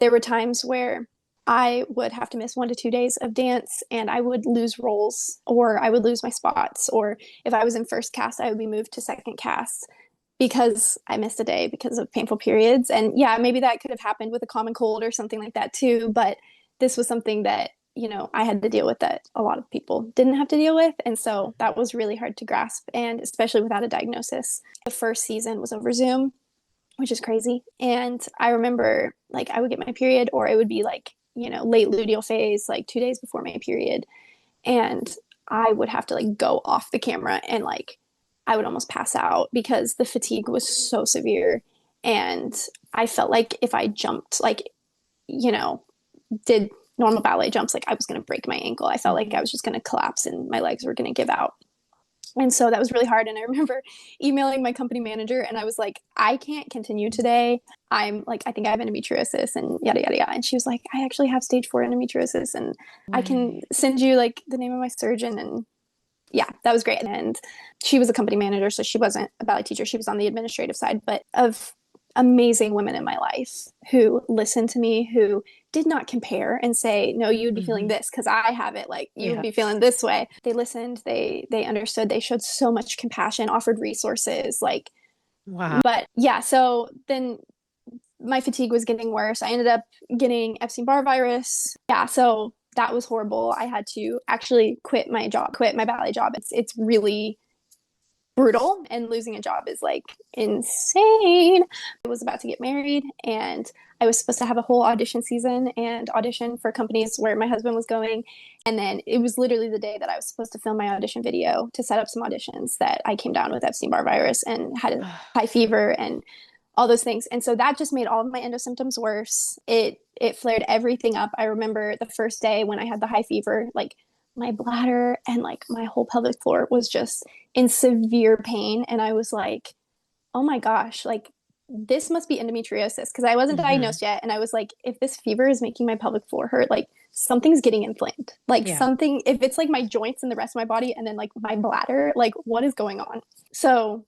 there were times where I would have to miss 1 to 2 days of dance and I would lose roles or I would lose my spots. Or if I was in first cast, I would be moved to second cast because I missed a day because of painful periods. And yeah, maybe that could have happened with a common cold or something like that too. But this was something that, I had to deal with that a lot of people didn't have to deal with. And so that was really hard to grasp. And especially without a diagnosis. The first season was over Zoom, which is crazy. And I remember like I would get my period or it would be like, late luteal phase, like 2 days before my period. And I would have to like go off the camera and like I would almost pass out because the fatigue was so severe. And I felt like if I jumped, like, you know, did normal ballet jumps, like I was going to break my ankle. I felt like I was just going to collapse and my legs were going to give out. And so that was really hard. And I remember emailing my company manager and I was like, I can't continue today. I'm like, I think I have endometriosis and yada, yada, yada. And she was like, I actually have stage 4 endometriosis and I can send you like the name of my surgeon. And yeah, that was great. And she was a company manager. So she wasn't a ballet teacher. She was on the administrative side, but of amazing women in my life who listened to me, who did not compare and say, no, you would be feeling this because I have it, like you would be feeling this way. They listened, they understood, they showed so much compassion, offered resources, like Wow. but yeah, so then my fatigue was getting worse. I ended up getting Epstein-Barr virus. Yeah, so that was horrible. I had to actually quit my ballet job. It's really brutal and losing a job is like insane. I was about to get married and I was supposed to have a whole audition season and audition for companies where my husband was going. And then it was literally the day that I was supposed to film my audition video to set up some auditions that I came down with Epstein-Barr virus and had a high fever and all those things. And so that just made all of my endo symptoms worse. It flared everything up. I remember the first day when I had the high fever, like my bladder and like my whole pelvic floor was just in severe pain. And I was like, oh my gosh, like this must be endometriosis because I wasn't diagnosed yet. And I was like, if this fever is making my pelvic floor hurt, like something's getting inflamed. Like Yeah. something, if it's like my joints and the rest of my body and then like my bladder, like what is going on? So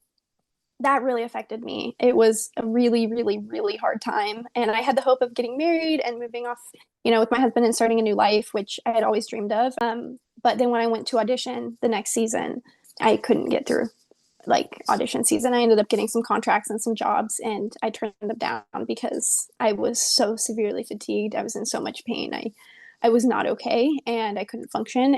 that really affected me. It was a really, really, really hard time. And I had the hope of getting married and moving off, with my husband and starting a new life, which I had always dreamed of. But then when I went to audition the next season, I couldn't get through like audition season. I ended up getting some contracts and some jobs and I turned them down because I was so severely fatigued. I was in so much pain. I was not okay and I couldn't function.